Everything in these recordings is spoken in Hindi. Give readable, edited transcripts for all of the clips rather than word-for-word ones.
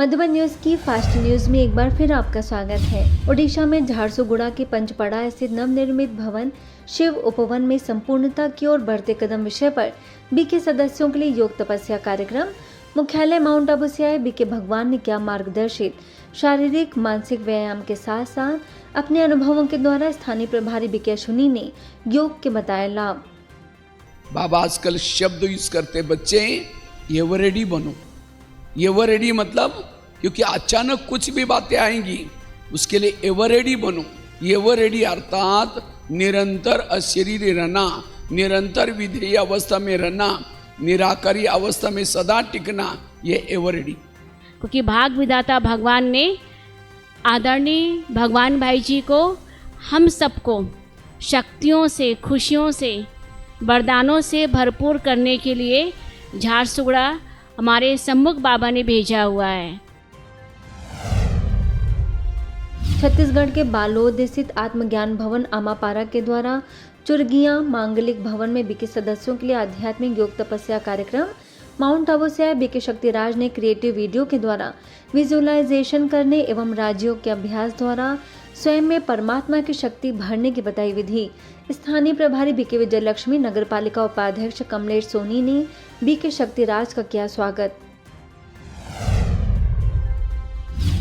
मधुबन न्यूज की फास्ट न्यूज में एक बार फिर आपका स्वागत है। ओडिशा में झारसुगुड़ा के पंचपड़ा स्थित नवनिर्मित भवन शिव उपवन में संपूर्णता की ओर बढ़ते कदम विषय पर बीके सदस्यों के लिए योग तपस्या कार्यक्रम। मुख्यालय माउंट आबू से आए बीके भगवान ने किया मार्गदर्शित शारीरिक मानसिक व्यायाम के साथ साथ अपने अनुभवों के द्वारा स्थानीय प्रभारी बीके अश्विनी ने योग के बताए लाभ। बाबा आजकल शब्द यूज करते बच्चे एवर रेडी बनो। एवर रेडी मतलब क्योंकि अचानक कुछ भी बातें आएंगी, उसके लिए एवर रेडी बनो। एवर रेडी अर्थात निरंतर अशरीरी रहना, निरंतर विधेय अवस्था में रहना, निराकारी अवस्था में सदा टिकना, ये एवर रेडी। क्योंकि भाग विधाता भगवान ने आदरणीय भगवान भाई जी को हम सबको शक्तियों से, खुशियों से, वरदानों से भरपूर करने के लिए झारसुगड़ा हमारे सम्मुख बाबा ने भेजा हुआ है। छत्तीसगढ़ के बालोद स्थित आत्मज्ञान भवन आमापारा के द्वारा चुरगिया मांगलिक भवन में बीके सदस्यों के लिए आध्यात्मिक योग तपस्या कार्यक्रम। माउंट आबू से आए बीके शक्तिराज ने क्रिएटिव वीडियो के द्वारा विजुअलाइजेशन करने एवं राजयोग के अभ्यास द्वारा स्वयं में परमात्मा की शक्ति भरने की बताई विधि। स्थानीय प्रभारी बीके विजय लक्ष्मी, नगर पालिका उपाध्यक्ष कमलेश सोनी ने बीके शक्तिराज का किया स्वागत।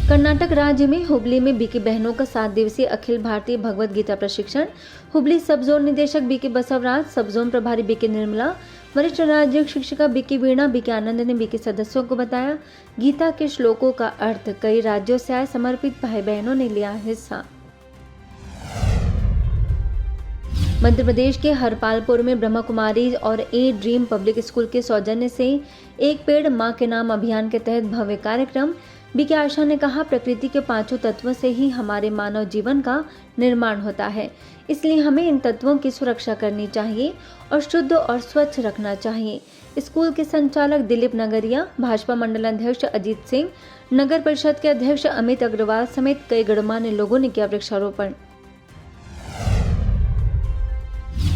कर्नाटक राज्य में हुबली में बीके बहनों का 7 दिवसीय अखिल भारतीय भगवत गीता प्रशिक्षण। हुबली सब जोन निदेशक बीके बसवराज, सब जोन प्रभारी बीके निर्मला, वरिष्ठ राज्य शिक्षिका बीके वीणा, बीके आनंद ने बीके सदस्यों को बताया गीता के श्लोकों का अर्थ। कई राज्यों से आए समर्पित भाई बहनों ने लिया हिस्सा। मध्य प्रदेश के हरपालपुर में ब्रह्मा कुमारी और ए ड्रीम पब्लिक स्कूल के सौजन्य से एक पेड़ मां के नाम अभियान के तहत भव्य कार्यक्रम। बीके आशा ने कहा प्रकृति के 5 तत्वों से ही हमारे मानव जीवन का निर्माण होता है, इसलिए हमें इन तत्वों की सुरक्षा करनी चाहिए और शुद्ध और स्वच्छ रखना चाहिए। स्कूल के संचालक दिलीप नगरिया, भाजपा मंडल अध्यक्ष अजीत सिंह, नगर परिषद के अध्यक्ष अमित अग्रवाल समेत कई गणमान्य लोगों ने किया वृक्षारोपण।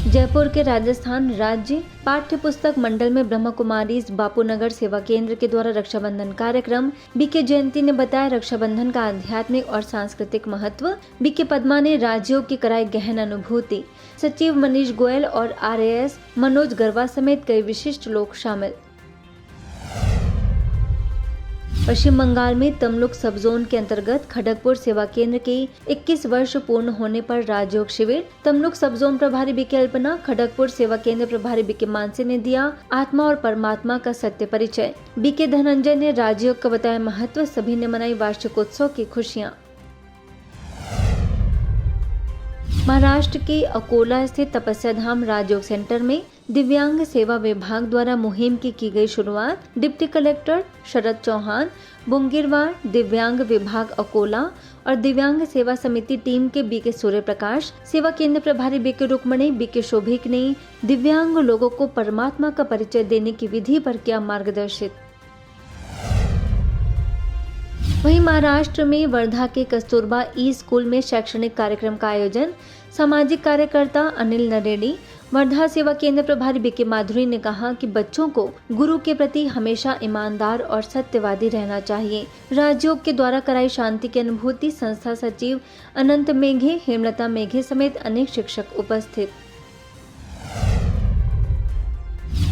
जयपुर के राजस्थान राज्य पाठ्य पुस्तक मंडल में ब्रह्मा कुमारी बापू नगर सेवा केंद्र के द्वारा रक्षाबंधन कार्यक्रम। बीके जयंती ने बताया रक्षाबंधन का आध्यात्मिक और सांस्कृतिक महत्व। बीके पद्मा ने राज्यों की कराई गहन अनुभूति। सचिव मनीष गोयल और RAS मनोज गरवा समेत कई विशिष्ट लोग शामिल। पश्चिम बंगाल में तमलुक सब जोन के अंतर्गत खड़गपुर सेवा केंद्र के 21 वर्ष पूर्ण होने पर राजयोग शिविर। तमलुक सब जोन प्रभारी बीके अल्पना, खड़गपुर सेवा केंद्र प्रभारी बीके मानसी ने दिया आत्मा और परमात्मा का सत्य परिचय। बीके धनंजय ने राजयोग का बताया महत्व। सभी ने मनाई वार्षिकोत्सव की खुशियाँ। महाराष्ट्र के अकोला स्थित तपस्या धाम राजयोग सेंटर में दिव्यांग सेवा विभाग द्वारा मुहिम की गई शुरुआत। डिप्टी कलेक्टर शरद चौहान, बुंगीरवार दिव्यांग विभाग अकोला और दिव्यांग सेवा समिति टीम के बीके सूर्य प्रकाश, सेवा केंद्र प्रभारी बीके रुक्मणी, बीके शोभिक ने दिव्यांग लोगों को परमात्मा का परिचय देने की विधि पर किया मार्गदर्शित। वहीं महाराष्ट्र में वर्धा के कस्तूरबा ई स्कूल में शैक्षणिक कार्यक्रम का आयोजन। सामाजिक कार्यकर्ता अनिल नरेडी, वर्धा सेवा केंद्र प्रभारी बीके माधुरी ने कहा कि बच्चों को गुरु के प्रति हमेशा ईमानदार और सत्यवादी रहना चाहिए। राजयोग के द्वारा कराई शांति की अनुभूति। संस्था सचिव अनंत मेघे, हेमलता मेघे समेत अनेक शिक्षक उपस्थित।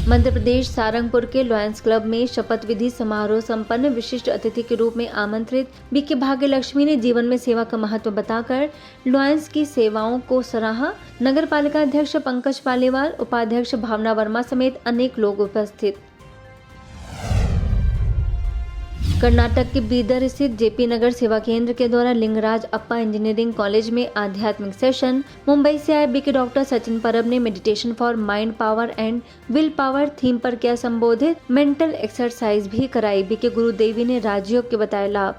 मध्य प्रदेश सारंगपुर के लॉयंस क्लब में शपथ विधि समारोह संपन्न। विशिष्ट अतिथि के रूप में आमंत्रित बीके भाग्य लक्ष्मी ने जीवन में सेवा का महत्व बताकर लॉयंस की सेवाओं को सराहा। नगर पालिका अध्यक्ष पंकज पालीवाल, उपाध्यक्ष भावना वर्मा समेत अनेक लोग उपस्थित। कर्नाटक के बीदर स्थित JP नगर सेवा केंद्र के द्वारा लिंगराज अप्पा इंजीनियरिंग कॉलेज में आध्यात्मिक सेशन। मुंबई से आए बीके डॉक्टर सचिन परब ने meditation for mind power and will power theme पर किया संबोधित। मेंटल एक्सरसाइज भी कराई। बीके गुरुदेवी ने राजयोग के बताए लाभ।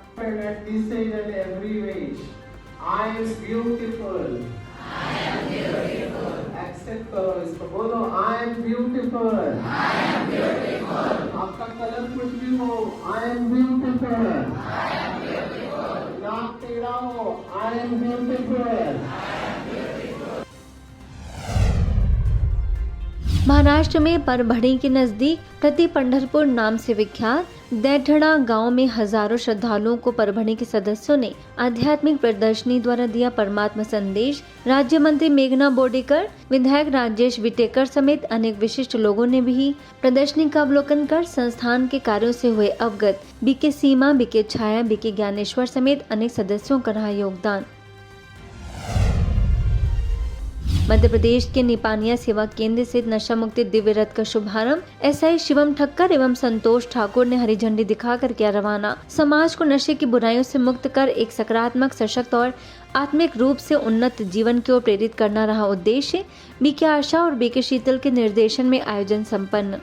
एक्सेप्ट करो इसको, बोलो आई एम ब्यूटीफुल। आपका कलर कुछ भी हो, आई एम ब्यूटीफुल। नाक टेढ़ा हो, आई एम ब्यूटीफुल। महाराष्ट्र में परभणी के नजदीक प्रति पंढरपुर नाम से विख्यात दैठड़ा गांव में हजारों श्रद्धालुओं को परभणी के सदस्यों ने आध्यात्मिक प्रदर्शनी द्वारा दिया परमात्मा संदेश। राज्य मंत्री मेघना बोर्डीकर, विधायक राजेश विटेकर समेत अनेक विशिष्ट लोगों ने भी प्रदर्शनी का अवलोकन कर संस्थान के कार्यों से हुए अवगत। बीके सीमा, बीके छाया, बीके ज्ञानेश्वर समेत अनेक सदस्यों का रहा योगदान। मध्य प्रदेश के निपानिया सेवा केंद्र से नशा मुक्ति दिव्य रथ का शुभारंभ एसआई शिवम ठक्कर एवं संतोष ठाकुर ने हरी झंडी दिखाकर किया रवाना। समाज को नशे की बुराइयों से मुक्त कर एक सकारात्मक, सशक्त और आत्मिक रूप से उन्नत जीवन की ओर प्रेरित करना रहा उद्देश्य। बीके आशा और बीके शीतल के निर्देशन में आयोजन संपन्न।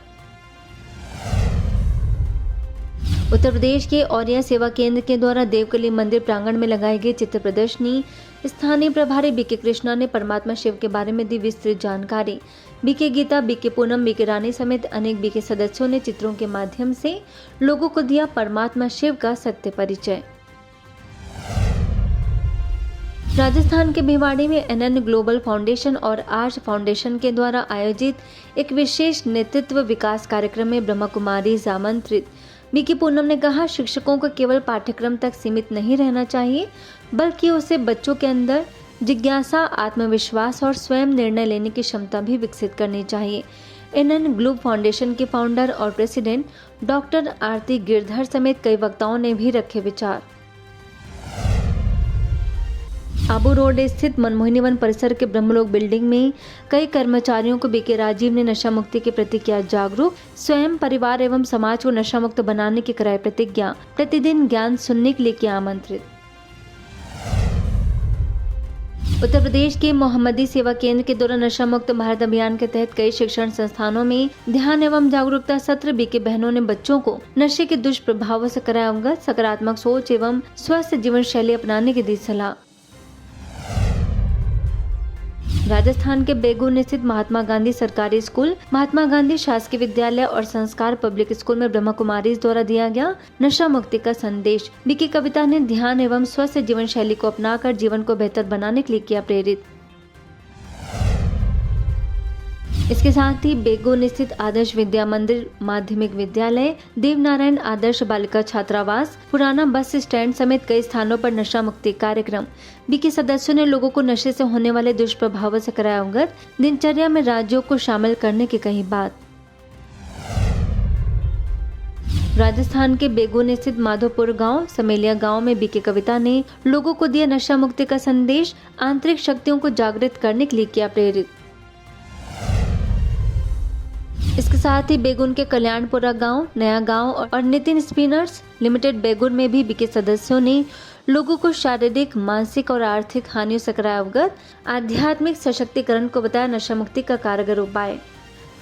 उत्तर प्रदेश के औरिया सेवा केंद्र के द्वारा देवकली मंदिर प्रांगण में लगाई गई चित्र प्रदर्शनी स्थानीय प्रभारी बीके कृष्णा ने परमात्मा शिव के बारे में दी विस्तृत जानकारी। BK Geeta, BK Poonam, BK Rani समेत अनेक बीके सदस्यों ने चित्रों के माध्यम से लोगों को दिया परमात्मा शिव का सत्य परिचय। राजस्थान के भिवाड़ी में एनएन ग्लोबल फाउंडेशन और आर्च फाउंडेशन के द्वारा आयोजित एक विशेष नेतृत्व विकास कार्यक्रम में ब्रह्मा कुमारी आमंत्रित। बीके पूनम ने कहा, शिक्षकों को केवल पाठ्यक्रम तक सीमित नहीं रहना चाहिए, बल्कि उसे बच्चों के अंदर जिज्ञासा, आत्मविश्वास और स्वयं निर्णय लेने की क्षमता भी विकसित करनी चाहिए। एनएन ग्लोब फाउंडेशन के फाउंडर और प्रेसिडेंट डॉक्टर आरती गिरधर समेत कई वक्ताओं ने भी रखे विचार। आबू रोड स्थित मनमोहिनी वन परिसर के ब्रह्मलोक बिल्डिंग में कई कर्मचारियों को बीके राजीव ने नशा मुक्ति के प्रति किया जागरूक। स्वयं, परिवार एवं समाज को नशा मुक्त बनाने की कराई प्रतिज्ञा। प्रतिदिन ज्ञान सुनने के लिए किया आमंत्रित। उत्तर प्रदेश के मोहम्मदी सेवा केंद्र के द्वारा नशा मुक्त भारत अभियान के तहत कई शिक्षण संस्थानों में ध्यान एवं जागरूकता सत्र। बीके बहनों ने बच्चों को नशे के दुष्प्रभावों से कराया अवगत। सकारात्मक सोच एवं स्वस्थ जीवन शैली अपनाने की दी सलाह। राजस्थान के बेगून स्थित महात्मा गांधी सरकारी स्कूल, महात्मा गांधी शासकीय विद्यालय और संस्कार पब्लिक स्कूल में ब्रह्मा कुमारीज द्वारा दिया गया नशा मुक्ति का संदेश। बीके कविता ने ध्यान एवं स्वस्थ जीवन शैली को अपनाकर जीवन को बेहतर बनाने के लिए किया प्रेरित। इसके साथ ही बेगून स्थित आदर्श विद्या मंदिर माध्यमिक विद्यालय, देवनारायण आदर्श बालिका छात्रावास, पुराना बस स्टैंड समेत कई स्थानों पर नशा मुक्ति कार्यक्रम। बीके सदस्यों ने लोगों को नशे से होने वाले दुष्प्रभावों से कराया अवगत। दिनचर्या में राज्यों को शामिल करने की कही बात। राजस्थान के बेगून स्थित माधोपुर गांव, समेलिया गांव में बीके कविता ने लोगों को दिया नशा मुक्ति का संदेश। आंतरिक शक्तियों को जागृत करने के लिए किया प्रेरित। इसके साथ ही बेगून के कल्याणपुरा गांव, नया गांव और नितिन स्पिनर्स लिमिटेड बेगून में भी बीके सदस्यों ने लोगों को शारीरिक, मानसिक और आर्थिक हानियों से कराया अवगत। आध्यात्मिक सशक्तिकरण को बताया नशा मुक्ति का कारगर उपाय।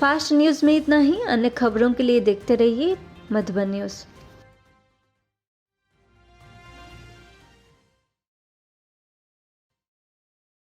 फास्ट न्यूज में इतना ही। अन्य खबरों के लिए देखते रहिए मधुबन न्यूज।